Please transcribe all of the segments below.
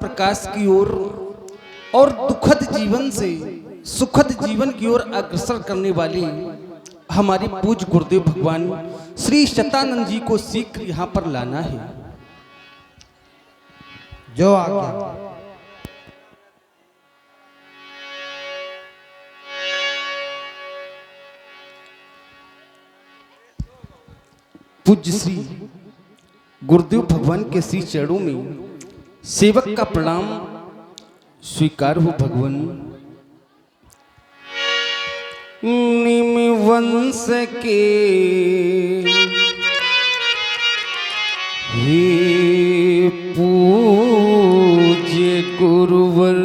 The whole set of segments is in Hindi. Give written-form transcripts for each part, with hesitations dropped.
प्रकाश की ओर और दुखद जीवन से सुखद जीवन की ओर अग्रसर करने वाली हमारे पूज्य गुरुदेव भगवान श्री शतानंद जी को शीघ्र यहाँ पर लाना है। जो आज्ञा। पूज्य श्री गुरुदेव भगवान के श्री चरणों में सेवक का प्रणाम स्वीकार हो। भगवान निम वंश के हे पूज्य गुरुवर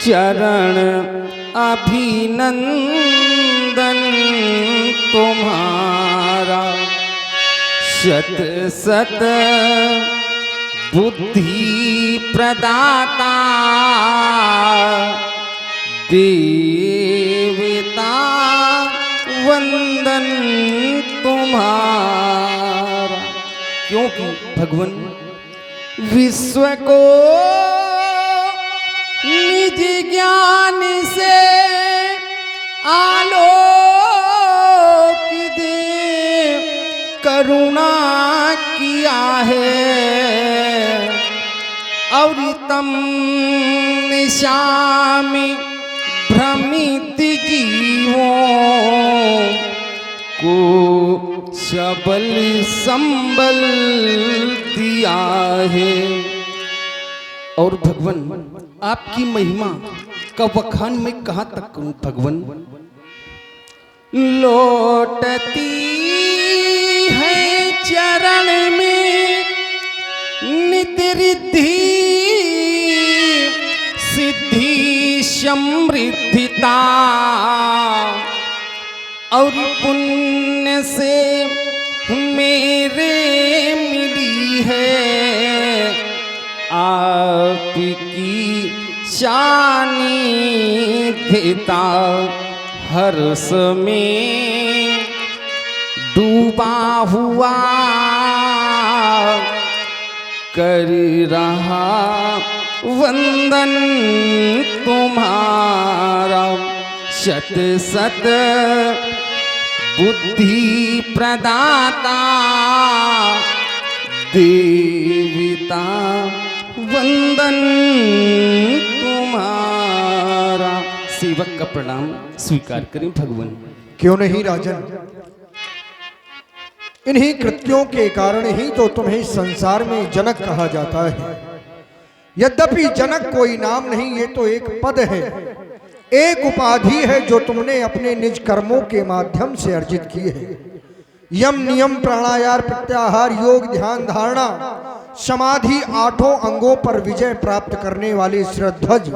चरण अभिनंदन तुम्हारा शत शत बुद्धि प्रदाता देवता वंदन तुम्हारा। क्योंकि भगवान विश्व को निज ज्ञान से आलोक दे करुणा किया है और तम निशा में भ्रमित जीवों को सबल संबल दिया है। और भगवान आपकी महिमा का वखान मैं कहाँ तक करूं भगवान। लौटती है चरण में नित रिद्धि सिद्धि समृद्धिता और पुण्य से मेरे मिली है आपकी सानिध्यता। हर्ष में डूबा हुआ कर रहा वंदन तुम्हारा शत शत बुद्धि प्रदाता देवता वंदन तुम्हारा। सेवक का प्रणाम स्वीकार करें भगवान। क्यों नहीं राजन, इन्हीं कृत्यों के कारण ही तो तुम्हें संसार में जनक कहा जाता है। यद्यपि जनक कोई नाम नहीं, ये तो एक पद है, एक उपाधि है जो तुमने अपने निज कर्मों के माध्यम से अर्जित की है। यम नियम प्राणायाम प्रत्याहार योग ध्यान धारणा समाधि आठों अंगों पर विजय प्राप्त करने वाले श्रद्धध्वज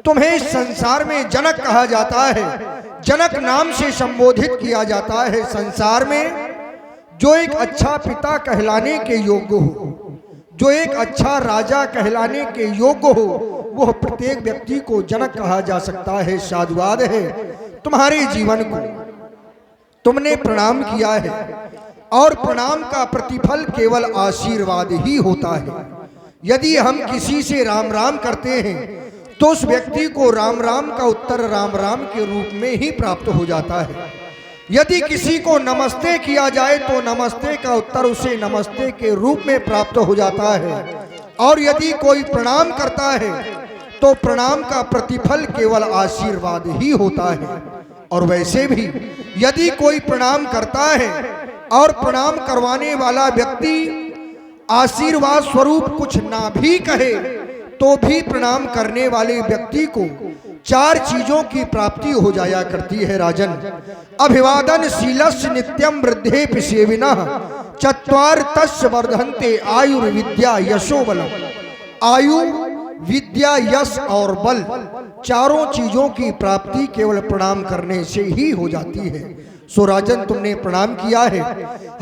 तुम्हें संसार में जनक कहा जाता है। जनक नाम से संबोधित किया जाता है। संसार में जो एक अच्छा पिता कहलाने के योग्य हो, जो एक अच्छा राजा कहलाने के योग्य हो, वह प्रत्येक व्यक्ति को जनक कहा जा सकता है। साधुवाद है तुम्हारे जीवन को, तुमने प्रणाम किया है और प्रणाम का प्रतिफल केवल आशीर्वाद ही होता है। यदि हम किसी से राम राम करते हैं तो उस व्यक्ति को राम राम का उत्तर राम राम के रूप में ही प्राप्त हो जाता है। यदि किसी को नमस्ते किया जाए तो नमस्ते का उत्तर उसे नमस्ते के रूप में प्राप्त हो जाता है। और यदि कोई प्रणाम करता है तो प्रणाम का प्रतिफल केवल आशीर्वाद ही होता है। और वैसे भी यदि कोई प्रणाम करता है और प्रणाम करवाने वाला व्यक्ति आशीर्वाद स्वरूप कुछ ना भी कहे तो भी प्रणाम करने वाले व्यक्ति को चार चीजों की प्राप्ति हो जाया करती है राजन। अभिवादन शीलस्य नित्यम वृद्धे सेविनः चत्वार तस्य वर्धन्ते आयुर्विद्या यशो बलम्। आयु विद्या यश और बल चारों चीजों की प्राप्ति केवल प्रणाम करने से ही हो जाती है। सो राजन तुमने प्रणाम किया है।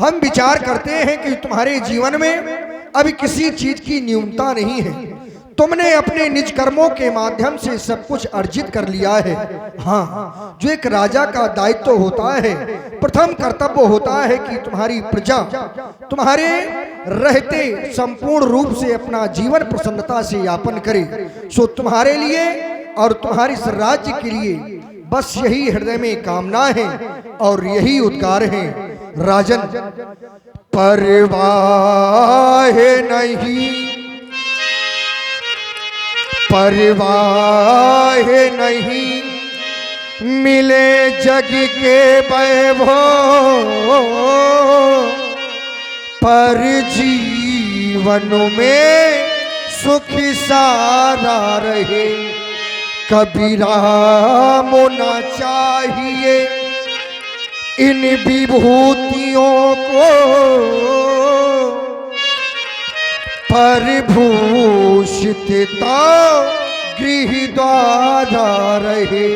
हम विचार करते हैं कि तुम्हारे जीवन में अभी किसी चीज की न्यूनता नहीं है, तुमने अपने निज कर्मों के माध्यम से सब कुछ अर्जित कर लिया है। हाँ, जो एक राजा का दायित्व होता है, प्रथम कर्तव्य होता है कि तुम्हारी प्रजा तुम्हारे रहते संपूर्ण रूप से अपना जीवन प्रसन्नता से यापन करे। सो तुम्हारे लिए और तुम्हारे इस राज्य के लिए बस यही हृदय में कामना है और यही उद्गार है। राजन, परवाह नहीं, परवाह नहीं, मिले जग के वैभव, पर जीवन में सुख सारा रहे। कबीरा मोना चाहिए इन विभूतियों को, परिभूषितता गृह द्वारा रहे।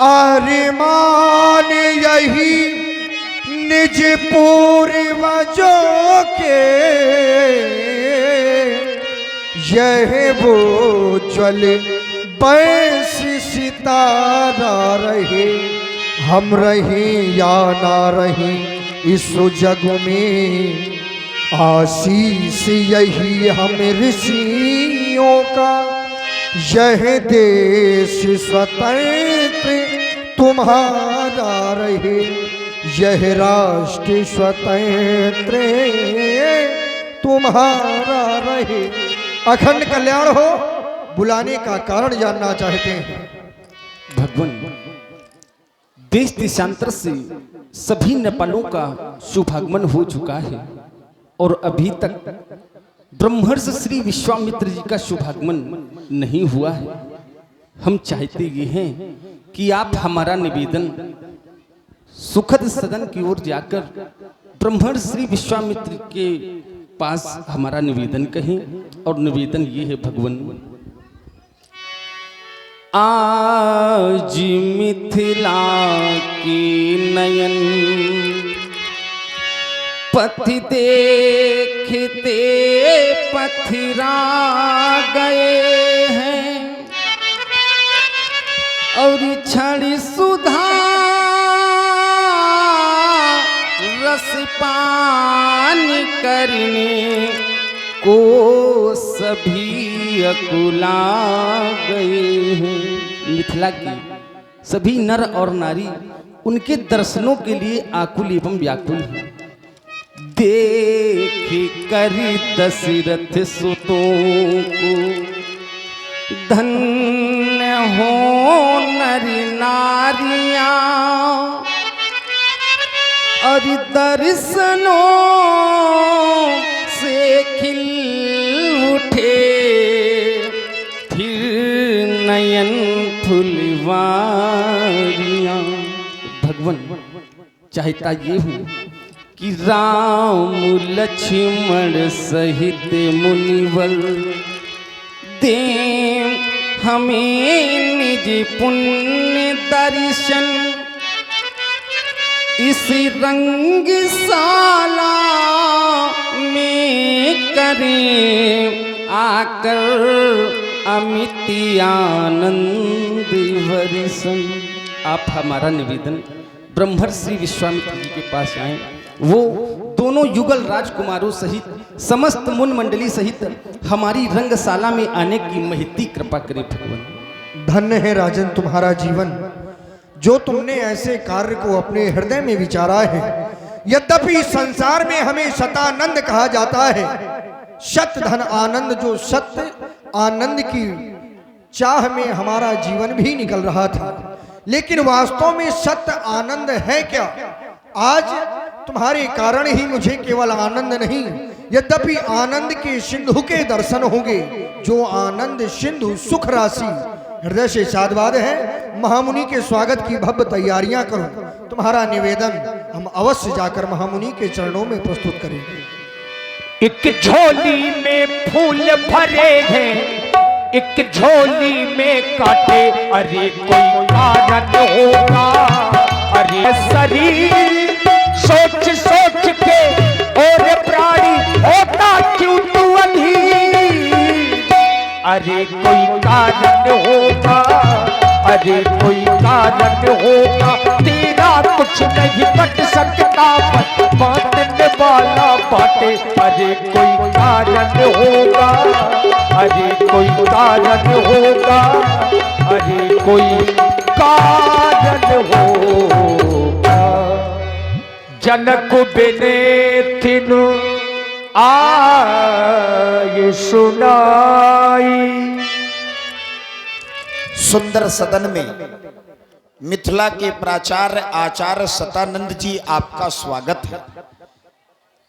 अरमान यही निज पूर्वजों के, यह वो ज्वल बंश सितारा रहे। हम रहें या ना रहें इस जग में, आशीष यही हम ऋषियों का। यह देश स्वतंत्र तुम्हारा रहे, यह राष्ट्र स्वतंत्र तुम्हारा रहे। अखंड कल्याण हो। बुलाने का कारण जानना चाहते हैं। भगवान, देश देशांतर से सभी नेपालों का शुभागमन हो चुका है और अभी तक ब्रह्मर्षि श्री विश्वामित्र जी का शुभागमन नहीं हुआ है। हम चाहते ये हैं कि आप हमारा निवेदन सुखद सदन की ओर जाकर ब्रह्मर्षि श्री विश्वामित्र के पास हमारा निवेदन कहें। और निवेदन ये है भगवान, आज मिथिला की नयन पथि देखते पथिरा गए हैं, और क्षण सुधा रस पान करने को सभी अकुला गए हैं। मिथिला की सभी नर और नारी उनके दर्शनों के लिए आकुल एवं व्याकुल हैं। देख कर दशरथ सुतों को धन्य हो नरी नारियां, और दर्शनों से खिल उठे फिर नयन फुलवारियां। भगवान, चाहता ये हूँ कि राम लक्ष्मण सहित मुनिवर दें हमें निज पुण्य दर्शन, इस रंगशाला में करें आकर अमित आनंद वर्षन। आप हमारा निवेदन ब्रह्मर्षि विश्वामित्र जी के पास आए। वो दोनों युगल राजकुमारों सहित समस्त मुन मंडली सहित हमारी रंगशाला में आने की महती कृपा करें भगवान। धन्य है राजन तुम्हारा जीवन, जो तुमने ऐसे कार्य को अपने हृदय में विचारा है। यद्यपि संसार में हमें शतानंद कहा जाता है, शत धन आनंद, जो सत्य आनंद की चाह में हमारा जीवन भी निकल रहा था, लेकिन वास्तव में सत्य आनंद है क्या? आज तुम्हारे कारण ही मुझे केवल आनंद नहीं, यद्यपि आनंद के सिंधु के दर्शन होंगे। जो आनंद सिंधु सुख राशि हृदय से साधवाद है। महामुनि के स्वागत की भव्य तैयारियां करो। तुम्हारा निवेदन हम अवश्य जाकर महामुनि के चरणों में प्रस्तुत करेंगे। एक झोली में फूल भरे हैं, एक झोली में काटे, अरे कोई कारण होगा। अरे शरीर सोच सोच के और प्राणी होता क्यों तू अधीर। अरे कोई कारण होगा, अरे कोई कारण होगा, तेरा कुछ नहीं बट सकता, बांटने वाला बाटे। अरे कोई कारण होगा, अरे कोई कारण होगा, अरे कोई कारण होगा। जनक बिने तिनु आए सुनाई। सुंदर सदन में मिथिला के प्राचार्य आचार्य सतानंद जी आपका स्वागत है।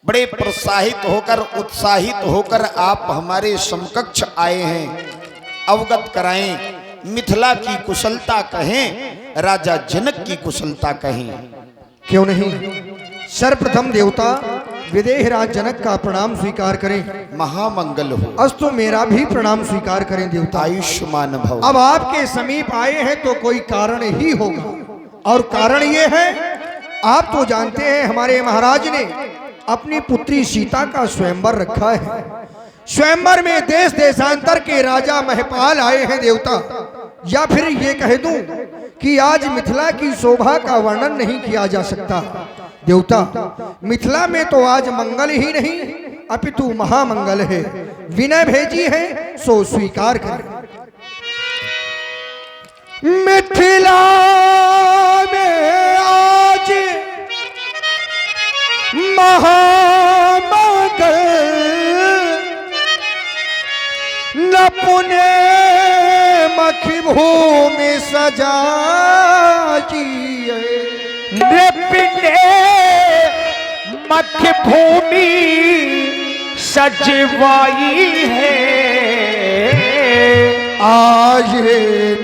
बड़े प्रोत्साहित होकर उत्साहित होकर आप हमारे समकक्ष आए हैं। अवगत कराएं, मिथिला की कुशलता कहें, राजा जनक की कुशलता कहें। क्यों नहीं। सर्वप्रथम देवता विदेहराज जनक का प्रणाम स्वीकार करें। महामंगल हो। अस्तु मेरा भी प्रणाम स्वीकार करें देवता। आयुष्मान भव। अब आपके समीप आए हैं तो कोई कारण ही होगा, और कारण ये है, आप तो जानते हैं हमारे महाराज ने अपनी पुत्री सीता का स्वयंवर रखा है। स्वयंवर में देश देशांतर के राजा महपाल आए हैं देवता, या फिर ये कह दूं कि आज मिथिला की शोभा का वर्णन नहीं किया जा सकता देवता। मिथिला में तो आज मंगल ही नहीं अपितु महामंगल है। विनय भेजी है सो स्वीकार करें। मिथिला में आज महामंगल, न पुणे मखी भूमि सजाई, नृपिने मध्य भूमि सजवाई है। आज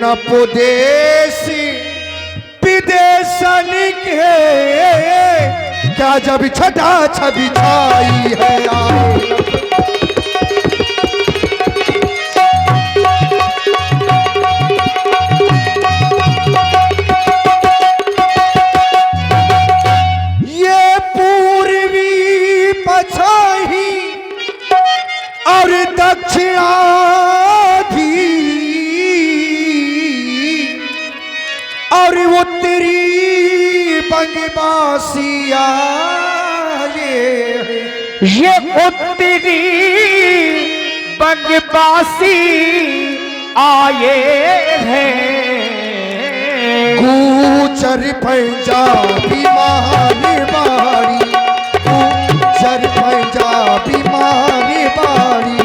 न पुदेशी विदेशन के, क्या जब छटा छवि छाई है। ये पूर्वी पछाही और दक्षिणा और उत्तरी बंगबासिया, ये उत्तरी बंगबासी आए हैं। गुजर पंजाबी मारवाड़ी, गुजर पंजाबी मारवाड़ी,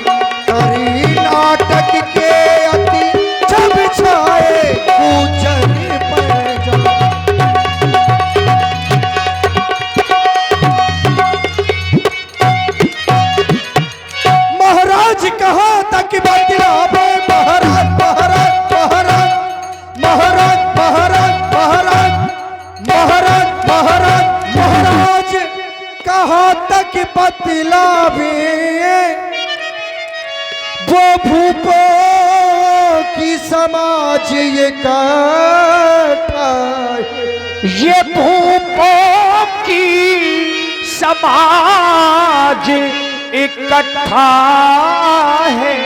करी नाटक के अति छब छाए गुजर पंजाबी। महाराज कहाँ तक बतलावे, महाराज महाराज महाराज महाराज महाराज महाराज महाराज महाराज महाराज कहाँ तक बतलावे, वो भूपो की समाज ये काटा, ये भूपों की समाज इकट्ठा है।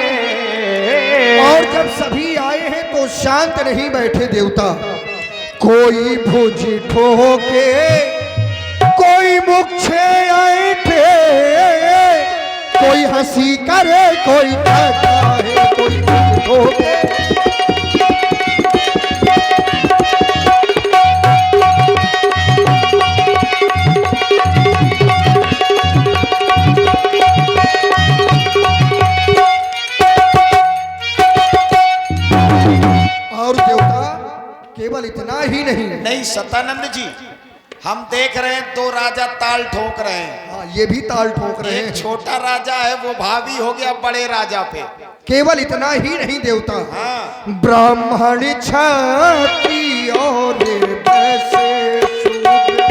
और जब सभी आए हैं तो शांत नहीं बैठे देवता। कोई भुज ठोके, कोई मुख से ऐठे, कोई हंसी करे, कोई है, कोई भुज ठोके। और देवता केवल इतना ही नहीं सतानंद जी, हम देख रहे हैं दो राजा ताल ठोक रहे हैं। हाँ, ये भी ताल ठोक रहे हैं। एक छोटा राजा है वो भावी हो गया बड़े राजा पे। केवल इतना ही नहीं देवता, हाँ। ब्राह्मण क्षत्रिय और वैश्य शूद्र,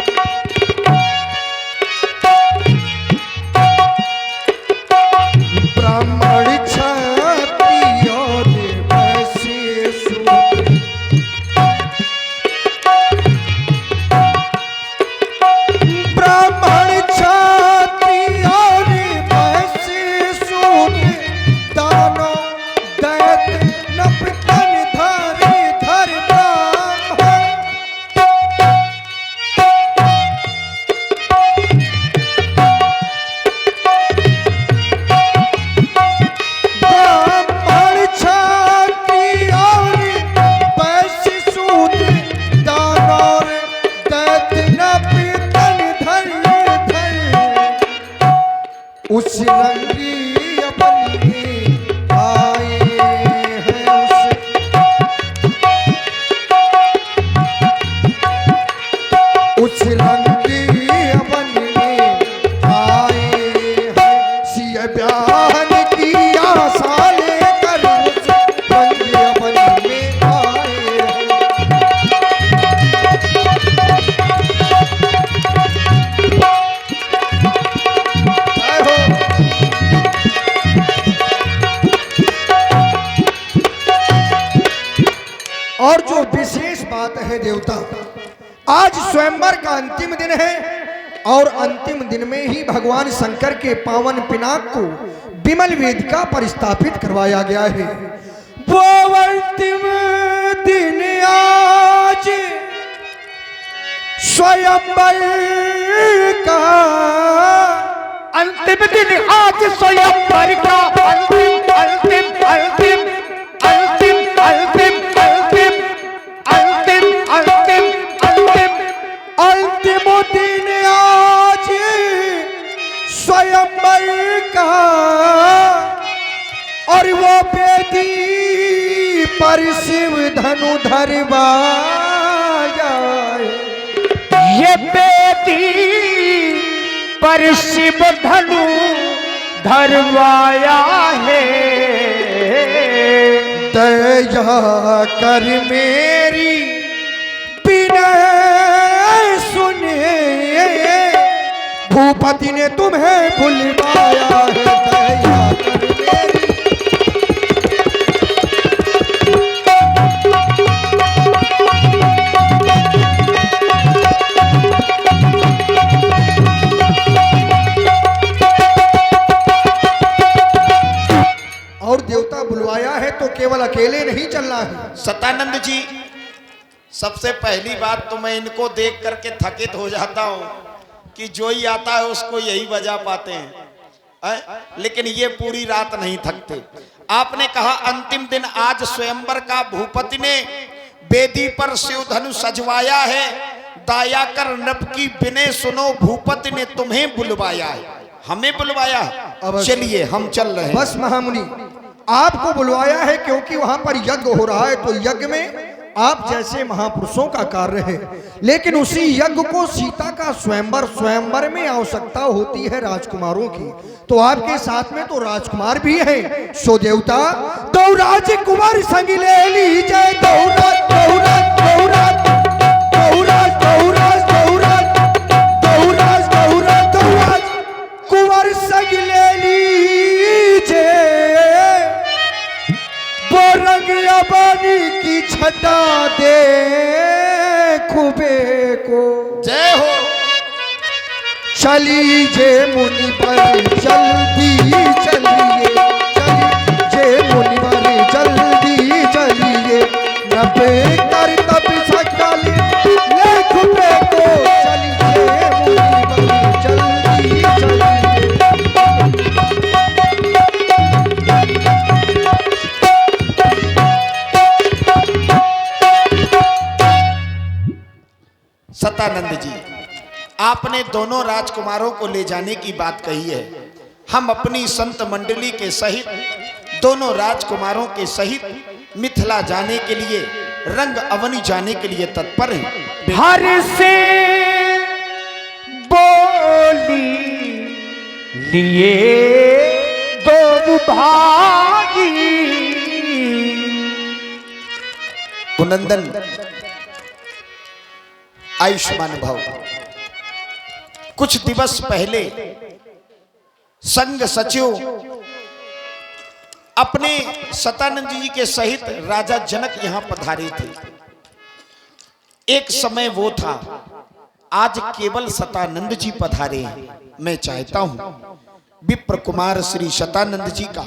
ब्राह्मण क्षत्रिय और वैश्य शूद्र, ब्राह्मण क्षत्रिय और वैश्य शूद्र, दानव विशेष बात है देवता। आज स्वयंवर का अंतिम दिन है और अंतिम दिन में ही भगवान शंकर के पावन पिनाक को विमल वेदिका पर स्थापित करवाया गया है। वो अंतिम दिन आज स्वयंवर का, अंतिम दिन आज स्वयंवर का, अंतिम अंतिम अंतिम अंतिम अंतिम अंतिम अंतिम अंतिम अंतिम अंतिम दिन आज स्वयंवर का, और वो बेदी पर शिव धनु धरवाया, ये बेदी पर शिव धनु धरवाया है। दया कर मेरी विनय सुने, भूपति ने तुम्हें बुलवाया है। दया कर मेरी, और देवता बुलवाया है तो केवल अकेले नहीं चलना है। सतानंद जी, सबसे पहली बात तो मैं इनको देख करके थकित हो जाता हूँ कि जो ही आता है उसको यही बजा पाते हैं, लेकिन ये पूरी रात नहीं थकते। आपने कहा अंतिम दिन आज स्वयंवर का, भूपति ने बेदी पर शिव धनु सजवाया है। दाया कर नभ की विनय सुनो, भूपति ने तुम्हें बुलवाया है। हमें बुलवाया, चलिए हम चल रहे हैं। बस महामुनि, आपको बुलवाया है क्योंकि वहां पर यज्ञ हो रहा है, तो यज्ञ में आप जैसे महापुरुषों का कार्य है, लेकिन उसी यज्ञ को सीता का स्वयंवर में आवश्यकता होती है राजकुमारों की, तो आपके साथ में तो राजकुमार भी है। सो देवता दो राजकुमार संग ले लीजिए, कुंवर संग ले लीजिए, वो रंग अबानी की छटा दे खुबे को। जय हो। चलीजे मुनि पर जल्दी चलिए, चलीजे मुनि पर जल्दी चलिए, नबे कर तब सकल ले खुबे को। चलीजे मुनि पर जल्दी चलिए। सतानंद जी, आपने दोनों राजकुमारों को ले जाने की बात कही है। हम अपनी संत मंडली के सहित, दोनों राजकुमारों के सहित मिथिला जाने के लिए, रंग अवनी जाने के लिए तत्पर हैं। हर से बोली लिए दो भाई, कुनंदन आयुष्मान भव। कुछ दिवस पहले संघ सचिव अपने सतानंद जी के सहित राजा जनक यहां पधारे थे। एक समय वो था, आज केवल सतानंद जी पधारे हैं। मैं चाहता हूं विप्र कुमार श्री सतानंद जी का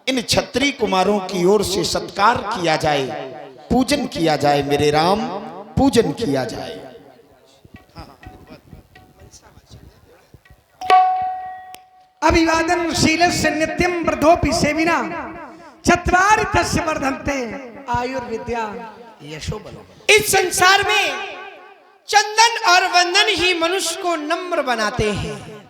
इन क्षत्रिय कुमारों की ओर से सत्कार किया जाए, पूजन किया जाए। मेरे राम, पूजन किया जाए। अभिवादन शीलस्य नित्यं वर्धोपि सेविना, चत्वारि तस्य वर्धन्ते आयुर्विद्या यशो बलो। इस संसार में चंदन और वंदन ही मनुष्य को नम्र बनाते हैं।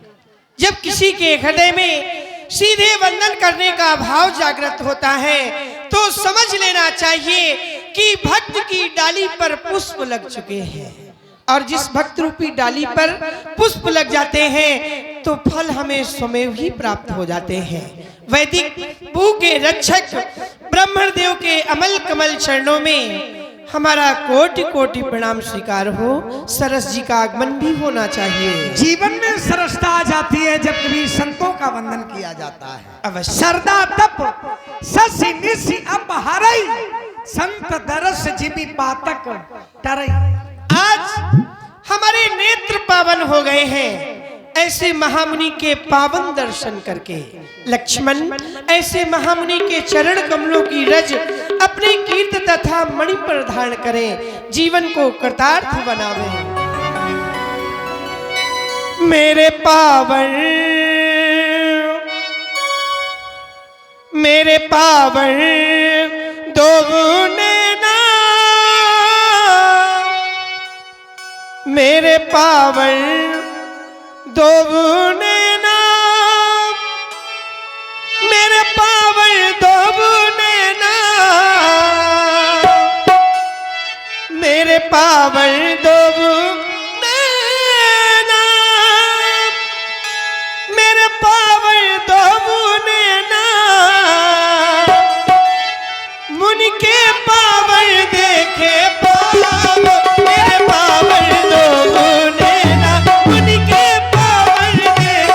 जब किसी के हृदय में सीधे वंदन करने का भाव जागृत होता है तो समझ लेना चाहिए कि भक्त की डाली पर पुष्प लग चुके हैं, और जिस भक्त रूपी डाली पर पुष्प लग जाते हैं तो फल हमें स्वयं ही प्राप्त हो जाते हैं। वैदिक भू के रक्षक ब्रह्मण देव के अमल कमल चरणों में हमारा कोटि कोटि प्रणाम स्वीकार हो। सरस जी का आगमन भी होना चाहिए। जीवन में सरसता आ जाती है जब कभी संतों का वंदन किया जाता है। अवश्य। सरदा तप ससी निसी अपहारई, संत दरस जीवी पातक टरई। आज हमारे नेत्र पावन हो गए हैं ऐसे महामुनि के पावन दर्शन करके। लक्ष्मण ऐसे महामुनि के चरण कमलों की रज अपने कीर्त तथा मणि पर धारण करें, जीवन को कृतार्थ बनावें। मेरे पावन दो नैना, मेरे पावन दो नैना, मेरे पावन दो नैना, मेरे पावन दो नैना, मेरे पावन दो नैना, मुनि के पावन देखे पावन, मेरे पावन दो नैना, मुनि के पावन देखे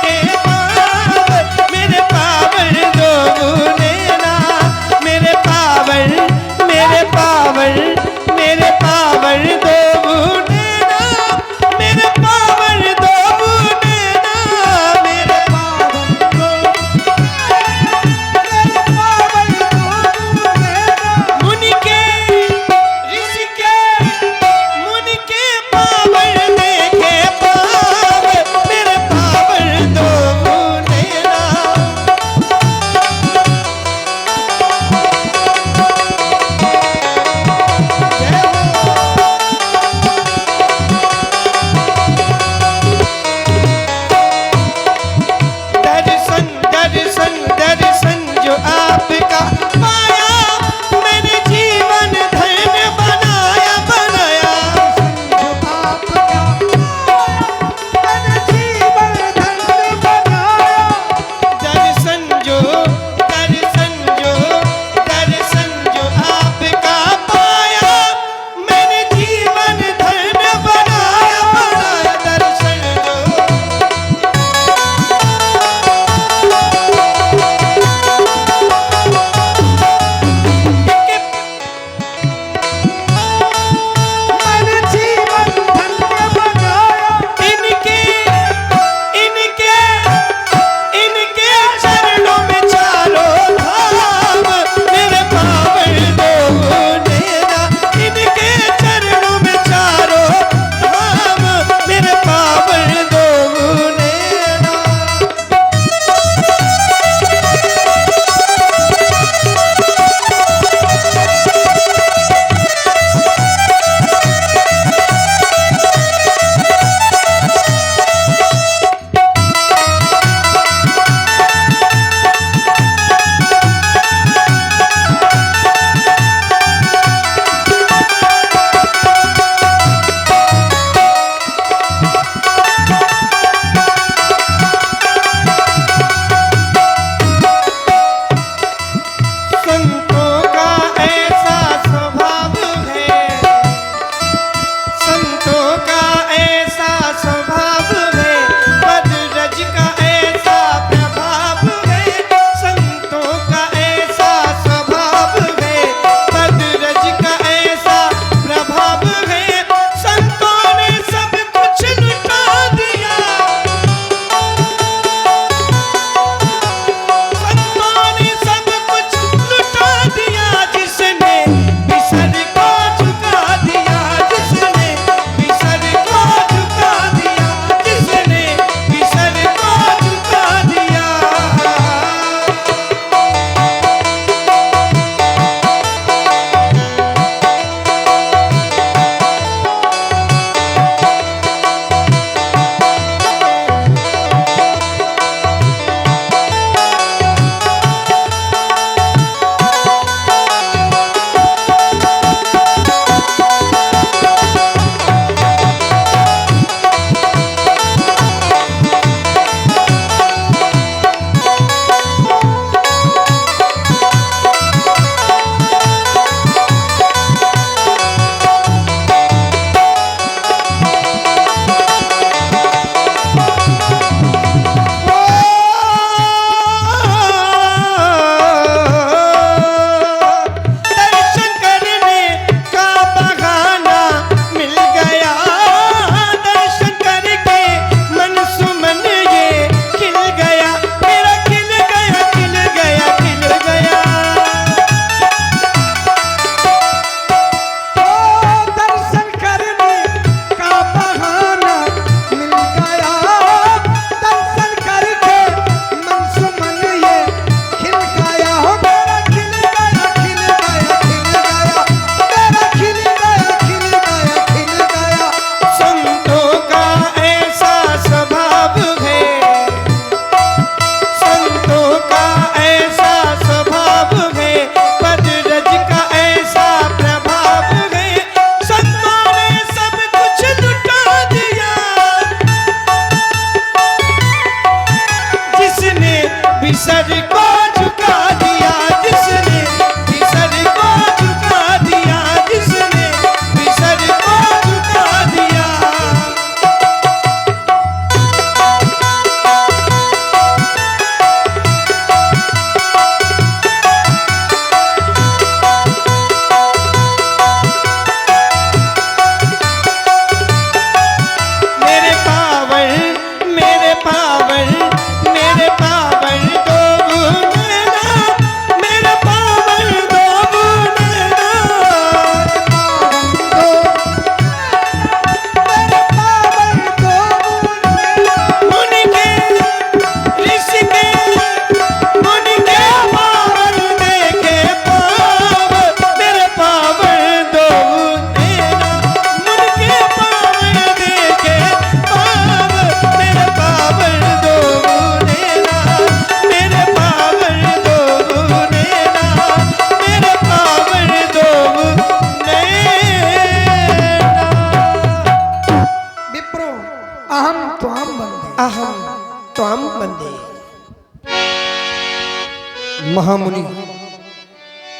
महामुनि,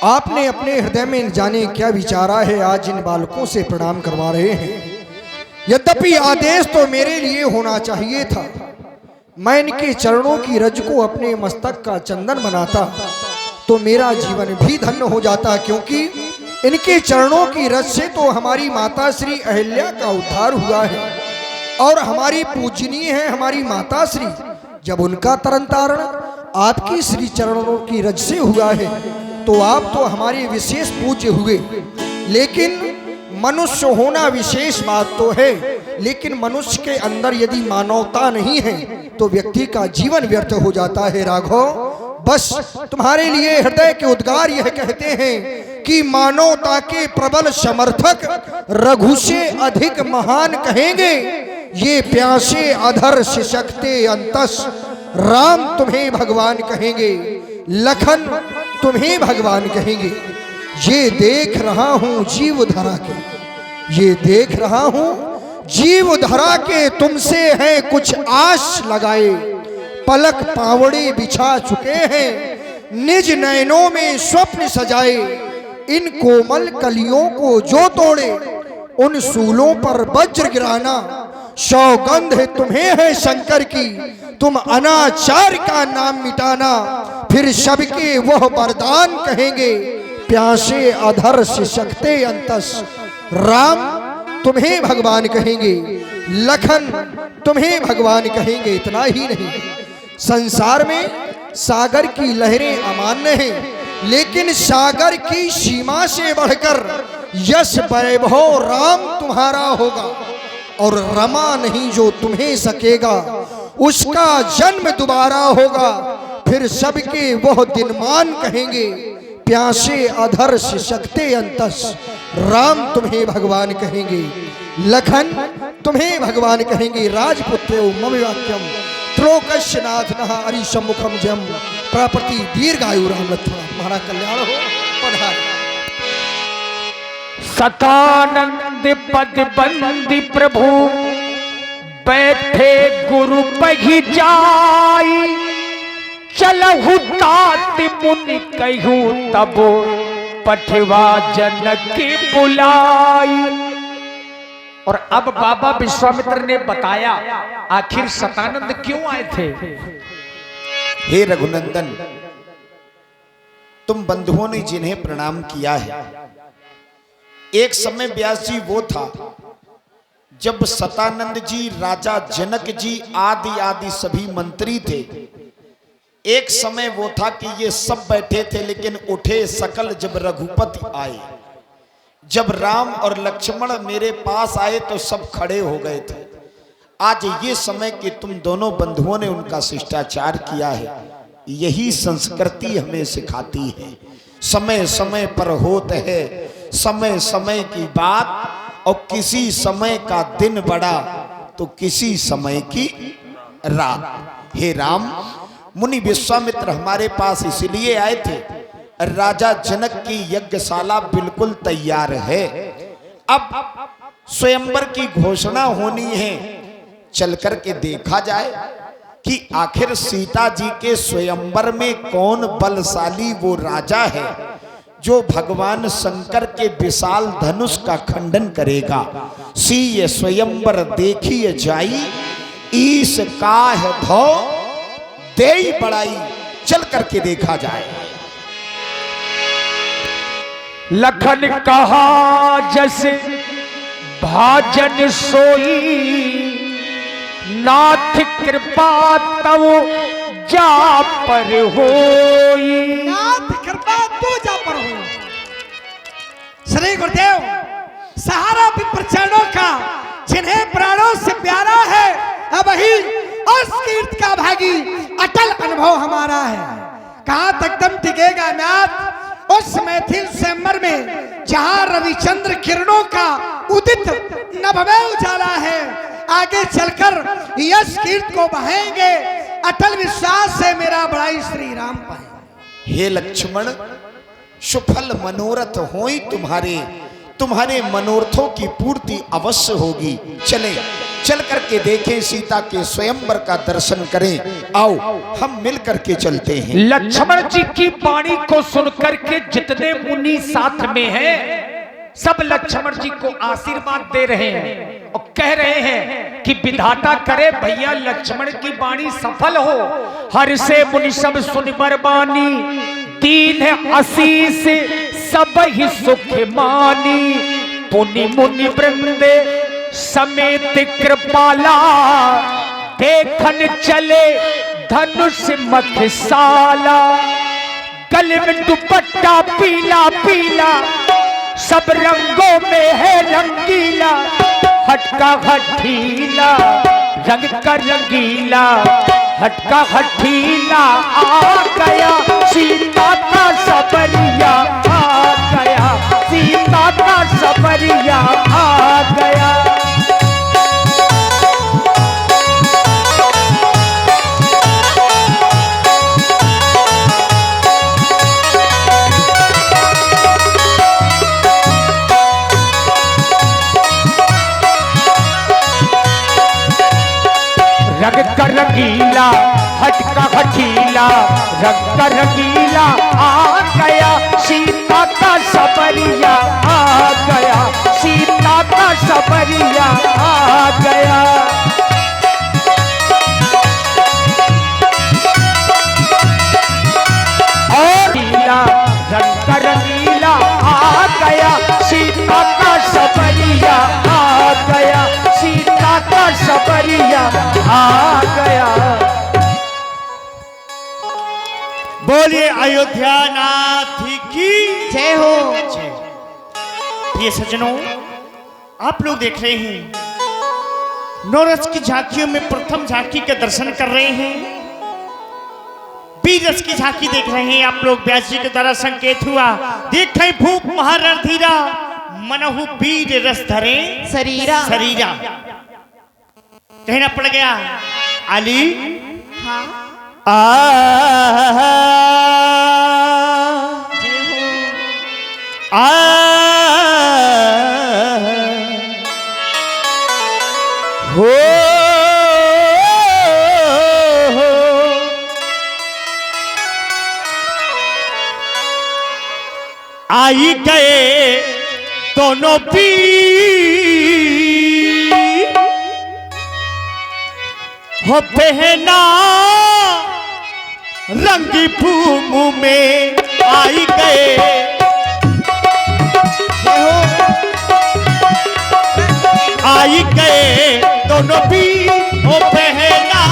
आपने अपने हृदय में जाने क्या विचारा है, आज इन बालकों से प्रणाम करवा रहे हैं। यद्यपि आदेश तो मेरे लिए होना चाहिए था, मैं इनके चरणों की रज को अपने मस्तक का चंदन बनाता तो मेरा जीवन भी धन्य हो जाता, क्योंकि इनके चरणों की रज से तो हमारी माता श्री अहिल्या का उद्धार हुआ है और हमारी पूजनीय है हमारी माता श्री। जब उनका तरन तारण आपकी श्री चरणों की रज से हुआ है तो आप तो हमारे विशेष पूज्य हुए। लेकिन मनुष्य होना विशेष बात तो है, लेकिन मनुष्य के अंदर यदि मानवता नहीं है तो व्यक्ति का जीवन व्यर्थ हो जाता है। राघव, बस तुम्हारे लिए हृदय के उद्गार यह कहते हैं कि मानवता के प्रबल समर्थक रघु से अधिक महान कहेंगे, ये प्यासे अधर सिसकते अंतस, राम तुम्हें भगवान कहेंगे, लखन तुम्हें भगवान कहेंगे। ये देख रहा हूं जीव धरा के, ये देख रहा हूं जीव धरा के, तुमसे है कुछ आश लगाए, पलक पावड़े बिछा चुके हैं, निज नयनों में स्वप्न सजाए, इन कोमल कलियों को जो तोड़े, उन सूलों पर वज्र गिराना, सौगंध है तुम्हें है शंकर की, तुम अनाचार का नाम मिटाना, फिर सबके वह वरदान कहेंगे, प्यासे अधर सिसकते अंतस, राम तुम्हें भगवान कहेंगे, लखन तुम्हें भगवान कहेंगे। इतना ही नहीं, संसार में सागर की लहरें अमान्य हैं, लेकिन सागर की सीमा से बढ़कर यश वैभव राम तुम्हारा होगा, और रमा नहीं जो तुम्हें सकेगा, उसका जन्म दोबारा होगा, फिर सबके वह दिनमान कहेंगे, प्यासे अधर सिसकते अंतस, राम तुम्हें भगवान कहेंगे, लखन तुम्हें भगवान कहेंगे। राजपुत्र मम वाक्यम त्रोकस्य नाथ नः अरिसम्मुखम जम, प्रपति दीर्घायु राम लक्ष्मण, तुम्हारा कल्याण हो। पधार। सतानंद पद बंदी प्रभु, बैठे गुरु पही जाई, चलहु तात मुनि कहूँ तब, पठवा जनक की बुलाई। और अब बाबा विश्वामित्र ने बताया आखिर सतानंद क्यों आए थे। हे रघुनंदन, तुम बंधुओं ने जिन्हें प्रणाम किया है, एक समय व्यास जी वो था जब सतानंद जी, राजा जनक जी आदि आदि सभी मंत्री थे। एक समय वो था कि ये सब बैठे थे, लेकिन उठे सकल जब रघुपति आए। जब राम और लक्ष्मण मेरे पास आए तो सब खड़े हो गए थे। आज ये समय कि तुम दोनों बंधुओं ने उनका शिष्टाचार किया है, यही संस्कृति हमें सिखाती है। समय समय पर होते है समय समय की बात, और किसी समय का दिन बड़ा तो किसी समय की रात। हे राम, मुनि विश्वामित्र हमारे पास इसलिए आए थे, राजा जनक की यज्ञशाला बिल्कुल तैयार है, अब स्वयंवर की घोषणा होनी है, चल कर के देखा जाए कि आखिर सीता जी के स्वयंवर में कौन बलशाली वो राजा है जो भगवान शंकर के विशाल धनुष का खंडन करेगा। सीय स्वयंवर देखिए जाई, ईश काह धो देई बड़ाई, चल करके देखा जाए। लखन कहा जैसे भाजन सोई, नाथ कृपा तब जा पर होई। नाथ कृपा तू जा पर हो। श्री गुरुदेव, सहारा विप्र चरणों का जिन्हें प्राणों से प्यारा है, अब ही उस कीर्त का भागी अटल अनुभव हमारा है। कहां तक दम टिकेगा नाथ उस मैथिल स्वयंवर में, जहां रविचंद्र किरणों का उदित नभमय उजाला है। आगे चलकर यश कीर्त को बहाएंगे, अटल विश्वास से मेरा बड़ाई श्री राम पाए। हे लक्ष्मण, सुफल मनोरथ होई तुम्हारे, तुम्हारे मनोरथों की पूर्ति अवश्य होगी। चले चल करके देखें, सीता के स्वयंवर का दर्शन करें। आओ हम मिल करके चलते हैं। लक्ष्मण जी की वाणी को सुनकर के जितने मुनि साथ में हैं सब लक्ष्मण जी को आशीर्वाद दे रहे हैं और कह रहे हैं कि विधाता करे भैया लक्ष्मण की वाणी सफल हो। हर से मुनि सब सुन बरबानी, दीन है आशीष सब ही सुख मानी। पुनि मुनि वृंदे समेत कृपाला, देखन चले धनुष मखसाला। गले में दुपट्टा पीला पीला, सब रंगों में है रंगीला। हटका हठीला रंग का रंगीला, हटका हठीला आ गया सीता का सबरिया आ गया, सीता का सबरिया आ गया। रंग का रंगीला हटका हठीला, रंग का रंगीला आ गया सीता का सबरिया आ गया, सीता का सबरिया आ गया। और नीला रंग का रंगीला आ गया सीता का सबरिया आ गया, सीता का सबरिया आ गया। बोलिए अयोध्या नाथ की जय हो। प्रिय सज्जनों, आप लोग देख रहे हैं नौरस की झांकियों में प्रथम झांकी के दर्शन कर रहे हैं। बीर रस की झांकी देख रहे हैं आप लोग। व्यास जी के द्वारा संकेत हुआ, देखें भूप महारणधीरा, मनहु बीर रस धरे शरीरा। शरीरा। कहना पड़ गया अली हाँ। हो आई गए दोनों पीर, हो पहना रंगी भूमि में आई गए। आई गए दोनों भी हो पहना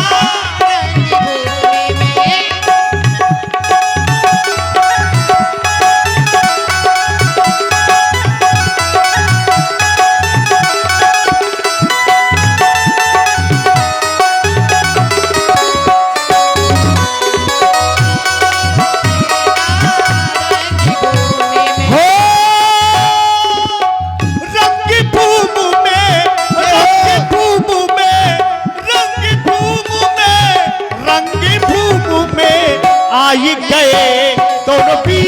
आई गए दोनों भी